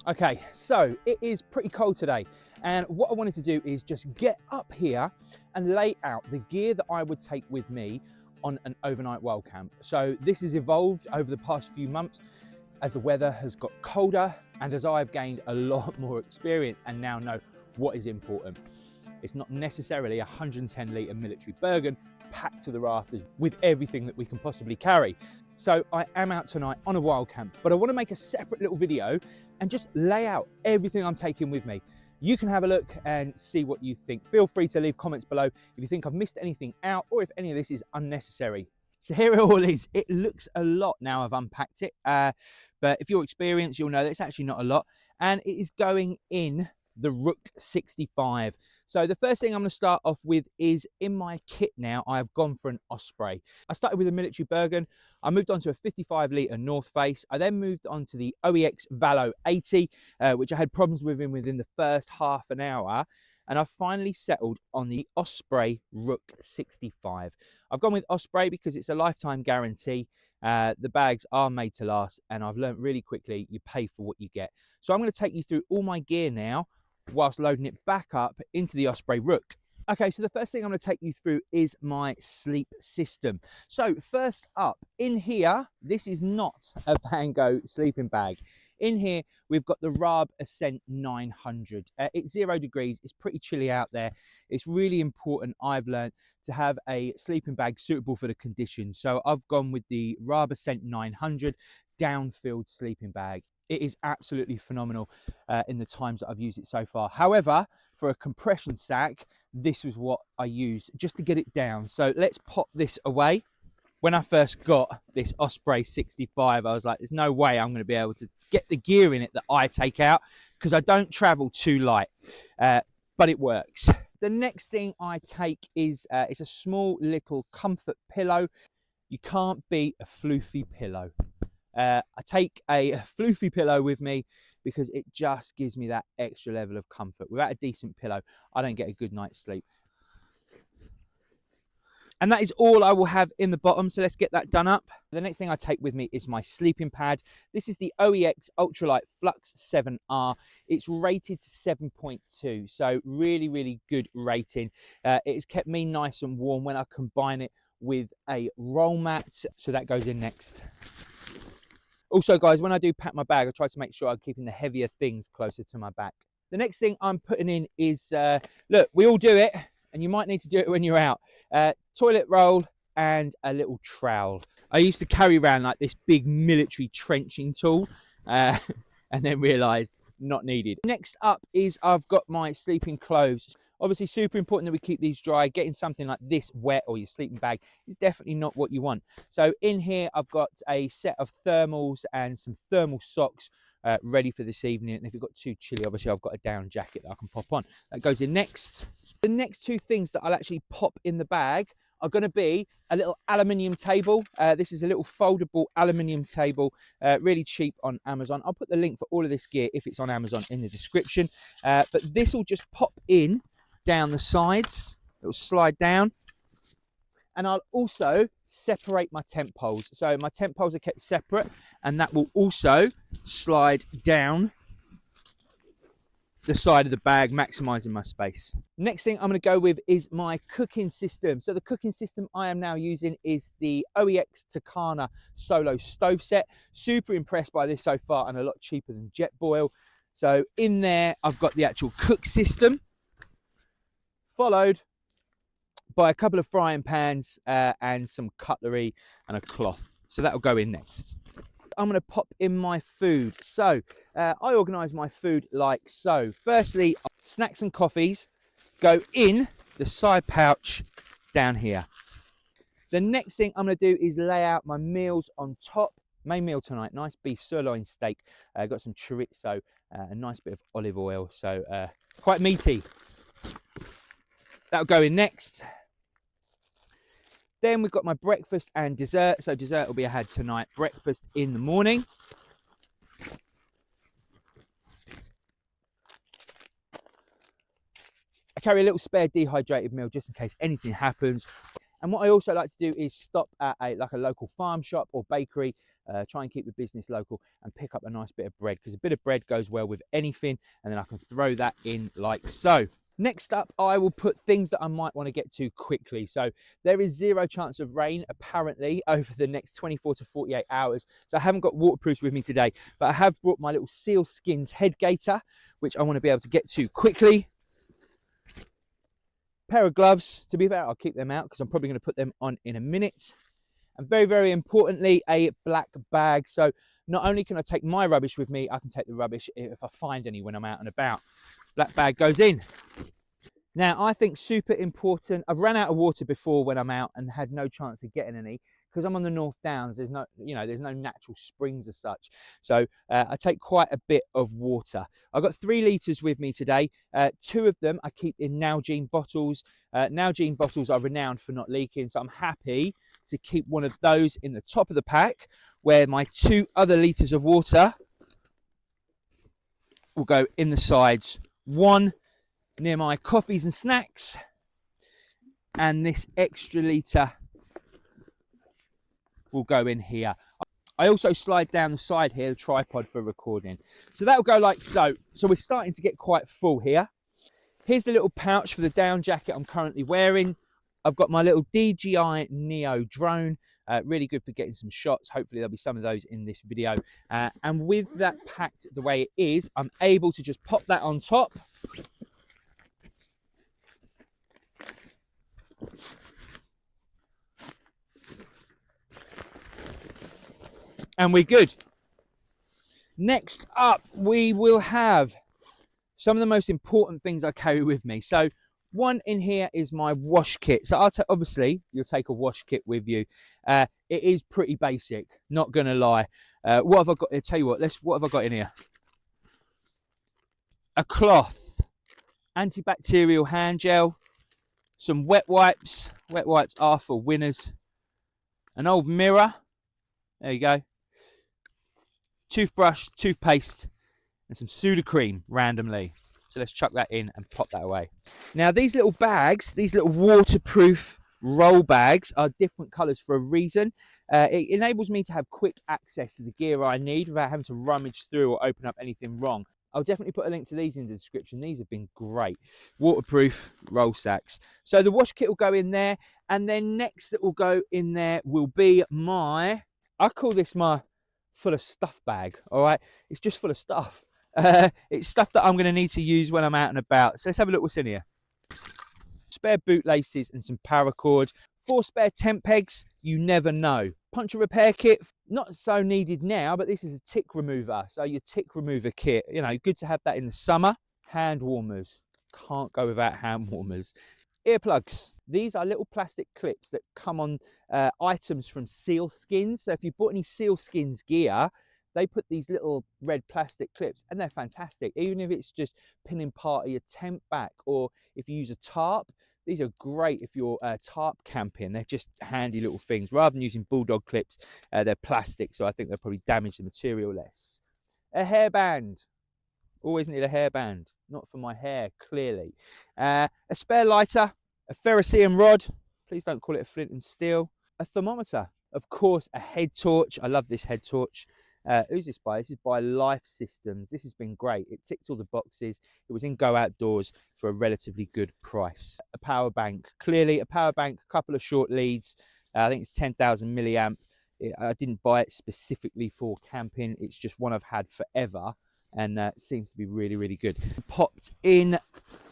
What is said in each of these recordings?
Okay, so it is pretty cold today, and what I wanted to do is just get up here and lay out the gear that I would take with me on an overnight wild camp. So this has evolved over the past few months as the weather has got colder and as I've gained a lot more experience and now know what is important. It's not necessarily a 110 litre military Bergen packed to the rafters with everything that we can possibly carry. So I am out tonight on a wild camp, but I want to make a separate little video and just lay out everything I'm taking with me. You can have a look and see what you think. Feel free to leave comments below if you think I've missed anything out or if any of this is unnecessary. So here it all is. It looks a lot now I've unpacked it, but if you're experienced, you'll know that it's actually not a lot, and it is going in the Rook 65. So the first thing I'm going to start off with is in my kit now, I have gone for an Osprey. I started with a military Bergen. I moved on to a 55 litre North Face. I then moved on to the OEX Valo 80, which I had problems with within the first half an hour. And I finally settled on the Osprey Rook 65. I've gone with Osprey because it's a lifetime guarantee. The bags are made to last, and I've learned really quickly you pay for what you get. So I'm going to take you through all my gear now whilst loading it back up into the Osprey Rook. Okay, so the first thing I'm going to take you through is my sleep system. So first up, in here, this is not a Van Gogh sleeping bag. In here, we've got the Raab Ascent 900. It's 0 degrees, it's pretty chilly out there. It's really important, I've learned, to have a sleeping bag suitable for the conditions. So I've gone with the Raab Ascent 900 downfilled sleeping bag. It is absolutely phenomenal in the times that I've used it so far. However, for a compression sack, this was what I used just to get it down. So let's pop this away. When I first got this Osprey 65, I was like, there's no way I'm going to be able to get the gear in it that I take out because I don't travel too light, but it works. The next thing I take is it's a small little comfort pillow. You can't beat a floofy pillow. I take a floofy pillow with me because it just gives me that extra level of comfort. Without a decent pillow, I don't get a good night's sleep. And that is all I will have in the bottom, so let's get that done up. The next thing I take with me is my sleeping pad. This is the OEX Ultralight Flux 7R. It's rated to 7.2, so really, really good rating. It has kept me nice and warm when I combine it with a roll mat, so that goes in next. Also, guys, when I do pack my bag, I try to make sure I'm keeping the heavier things closer to my back. The next thing I'm putting in is, look, we all do it, and you might need to do it when you're out. Toilet roll and a little trowel. I used to carry around like this big military trenching tool, and then realised not needed. Next up is I've got my sleeping clothes. Obviously, super important that we keep these dry. Getting something like this wet or your sleeping bag is definitely not what you want. So in here, I've got a set of thermals and some thermal socks ready for this evening. And if it got too chilly, obviously, I've got a down jacket that I can pop on. That goes in next. The next two things that I'll actually pop in the bag are going to be a little aluminium table. This is a little foldable aluminium table, really cheap on Amazon. I'll put the link for all of this gear if it's on Amazon in the description. But this will just pop in down the sides. It will slide down, and I'll also separate my tent poles. So my tent poles are kept separate, and that will also slide down the side of the bag, maximizing my space. Next thing I'm going to go with is my cooking system. So the cooking system I am now using is the OEX Takana Solo Stove Set. Super impressed by this so far, and a lot cheaper than Jetboil. So in there, I've got the actual cook system, followed by a couple of frying pans and some cutlery and a cloth. So that'll go in next. I'm going to pop in my food. So I organise my food like so. Firstly, snacks and coffees go in the side pouch down here. The next thing I'm going to do is lay out my meals on top. Main meal tonight, nice beef sirloin steak. Got some chorizo, a nice bit of olive oil. So quite meaty. That'll go in next. Then we've got my breakfast and dessert. So dessert will be I had tonight. Breakfast in the morning. I carry a little spare dehydrated meal just in case anything happens. And what I also like to do is stop at a local farm shop or bakery try and keep the business local, and pick up a nice bit of bread, because a bit of bread goes well with anything, and then I can throw that in like so. Next up, I will put things that I might want to get to quickly. So there is 0 chance of rain, apparently, over the next 24 to 48 hours. So I haven't got waterproofs with me today, but I have brought my little seal skins head gaiter, which I want to be able to get to quickly. Pair of gloves. To be fair, I'll keep them out because I'm probably going to put them on in a minute. And very, very importantly, a black bag. So not only can I take my rubbish with me, I can take the rubbish if I find any when I'm out and about. Black bag goes in. Now, I think super important. I've ran out of water before when I'm out and had no chance of getting any, because I'm on the North Downs. There's no, there's no natural springs as such. So I take quite a bit of water. I've got 3 litres with me today. 2 of them I keep in Nalgene bottles. Nalgene bottles are renowned for not leaking, so I'm happy to keep one of those in the top of the pack, where my 2 other litres of water will go in the sides. One near my coffees and snacks, and this extra litre will go in here. I also slide down the side here the tripod for recording. So that'll go like so. So we're starting to get quite full here. Here's the little pouch for the down jacket I'm currently wearing. I've got my little DJI Neo drone, really good for getting some shots. Hopefully there'll be some of those in this video. And with that packed the way it is, I'm able to just pop that on top. And we're good. Next up, we will have some of the most important things I carry with me. So one in here is my wash kit. So obviously, you'll take a wash kit with you. It is pretty basic, not going to lie. What have I got? I'll tell you what have I got in here? A cloth, antibacterial hand gel, some wet wipes. Wet wipes are for winners. An old mirror. There you go. Toothbrush, toothpaste, and some Sudocrem randomly. So let's chuck that in and pop that away. Now these little bags, these little waterproof roll bags, are different colours for a reason. It enables me to have quick access to the gear I need without having to rummage through or open up anything wrong. I'll definitely put a link to these in the description. These have been great. Waterproof roll sacks. So the wash kit will go in there, and then next that will go in there will be I call this my full of stuff bag. All right, it's just full of stuff. It's stuff that I'm going to need to use when I'm out and about. So let's have a look what's in here. Spare boot laces and some paracord. 4 spare tent pegs. You never know. Puncture repair kit. Not so needed now, but this is a tick remover. So your tick remover kit, good to have that in the summer. Hand warmers. Can't go without hand warmers. Earplugs. These are little plastic clips that come on items from sealskins. So if you bought any sealskins gear, they put these little red plastic clips, and they're fantastic. Even if it's just pinning part of your tent back, or if you use a tarp, these are great if you're tarp camping. They're just handy little things. Rather than using bulldog clips, they're plastic, so I think they'll probably damage the material less. A hairband. Always need a hairband. Not for my hair, clearly. A spare lighter, a ferrocerium rod. Please don't call it a flint and steel. A thermometer. Of course, a head torch. I love this head torch. Who's this by? This is by Life Systems. This has been great. It ticked all the boxes. It was in Go Outdoors for a relatively good price. A power bank. Clearly, a power bank, a couple of short leads. I think it's 10,000 milliamp. I didn't buy it specifically for camping. It's just one I've had forever, and it seems to be really, really good. Popped in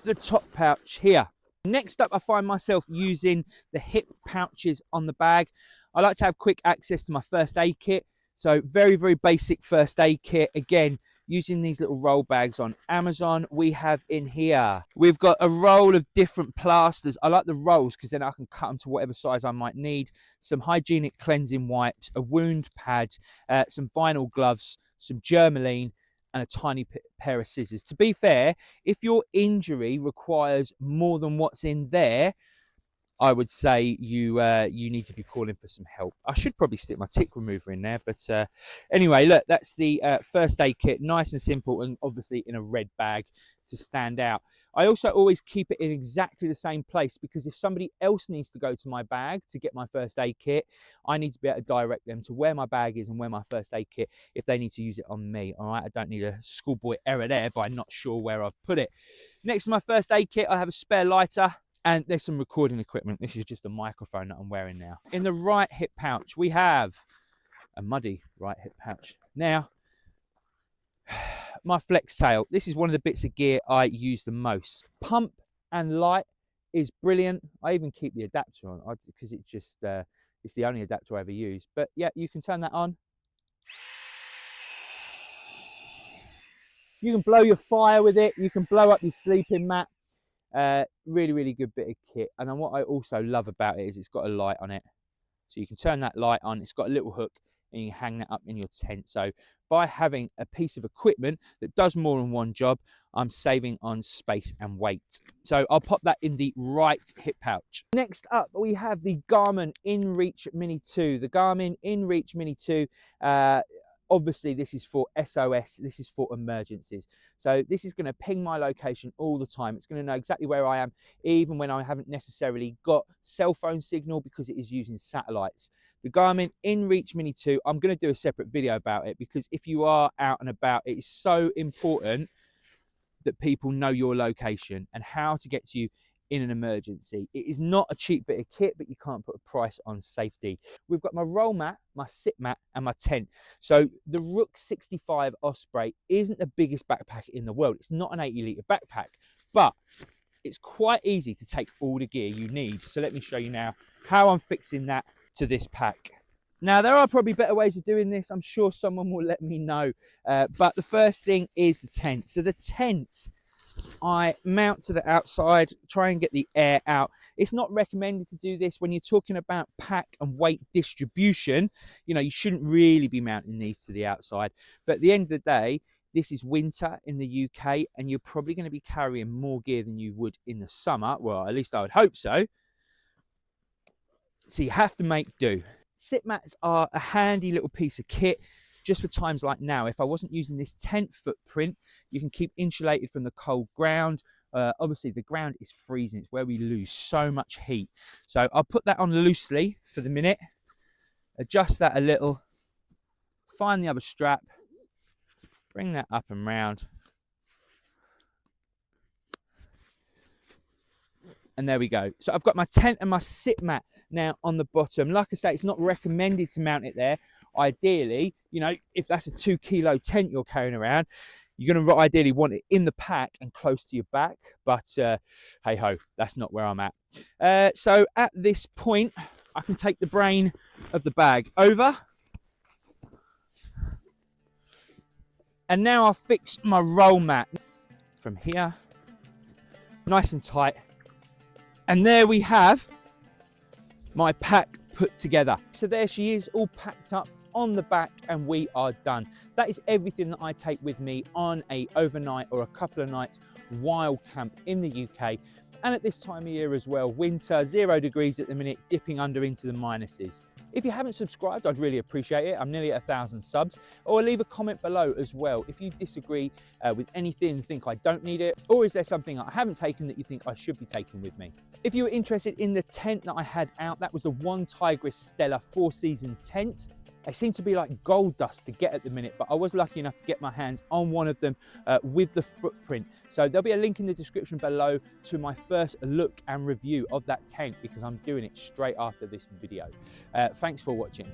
the top pouch here. Next up, I find myself using the hip pouches on the bag. I like to have quick access to my first aid kit. So very, very basic first aid kit. Again, using these little roll bags on Amazon. We have in here, we've got a roll of different plasters. I like the rolls because then I can cut them to whatever size I might need. Some hygienic cleansing wipes, a wound pad, some vinyl gloves, some Germaline, and a tiny pair of scissors. To be fair, if your injury requires more than what's in there, I would say you need to be calling for some help. I should probably stick my tick remover in there, but anyway, look, that's the first aid kit, nice and simple, and obviously in a red bag to stand out. I also always keep it in exactly the same place, because if somebody else needs to go to my bag to get my first aid kit, I need to be able to direct them to where my bag is and where my first aid kit if they need to use it on me. All right, I don't need a schoolboy error there by not sure where I've put it. Next to my first aid kit, I have a spare lighter. And there's some recording equipment. This is just a microphone that I'm wearing now. In the right hip pouch, we have a muddy right hip pouch. Now, my FlexTail. This is one of the bits of gear I use the most. Pump and light is brilliant. I even keep the adapter on because it's just it's the only adapter I ever use. But yeah, you can turn that on. You can blow your fire with it. You can blow up your sleeping mat. Really, really good bit of kit. And then what I also love about it is it's got a light on it. So you can turn that light on. It's got a little hook and you can hang that up in your tent. So by having a piece of equipment that does more than one job, I'm saving on space and weight. So I'll pop that in the right hip pouch. Next up, we have the Garmin InReach Mini 2. The Garmin InReach Mini 2, obviously this is for SOS, this is for emergencies. So this is going to ping my location all the time. It's going to know exactly where I am, even when I haven't necessarily got cell phone signal, because it is using satellites. The Garmin InReach Mini 2, I'm going to do a separate video about it, because if you are out and about, it is so important that people know your location and how to get to you in an emergency. It is not a cheap bit of kit, but you can't put a price on safety. We've got my roll mat, my sit mat, and my tent. So the Rook 65 Osprey isn't the biggest backpack in the world. It's not an 80-litre backpack, but it's quite easy to take all the gear you need. So let me show you now how I'm fixing that to this pack. Now, there are probably better ways of doing this. I'm sure someone will let me know. But the first thing is the tent. So the tent, I mount to the outside, try and get the air out. It's not recommended to do this when you're talking about pack and weight distribution. You know, you shouldn't really be mounting these to the outside. But at the end of the day, this is winter in the UK, and you're probably going to be carrying more gear than you would in the summer. Well, at least I would hope so. So you have to make do. Sit mats are a handy little piece of kit just for times like now. If I wasn't using this tent footprint, you can keep insulated from the cold ground. Obviously the ground is freezing. It's where we lose so much heat. So I'll put that on loosely for the minute, adjust that a little, find the other strap, bring that up and round. And there we go. So I've got my tent and my sit mat now on the bottom. Like I say, it's not recommended to mount it there. Ideally, you know, if that's a 2 kilo tent you're carrying around, you're going to ideally want it in the pack and close to your back. But hey ho, that's not where I'm at. So at this point, I can take the brain of the bag over. And now I've fixed my roll mat from here, nice and tight. And there we have my pack put together. So there she is, all packed up on the back, and we are done. That is everything that I take with me on a overnight or a couple of nights wild camp in the UK. And at this time of year as well, winter, 0 degrees at the minute, dipping under into the minuses. If you haven't subscribed, I'd really appreciate it. I'm nearly at 1,000 subs. Or leave a comment below as well if you disagree with anything, think I don't need it, or is there something I haven't taken that you think I should be taking with me. If you were interested in the tent that I had out, that was the One Tigris Stella 4-season tent. They seem to be like gold dust to get at the minute, but I was lucky enough to get my hands on one of them with the footprint. So there'll be a link in the description below to my first look and review of that tent, because I'm doing it straight after this video. Thanks for watching.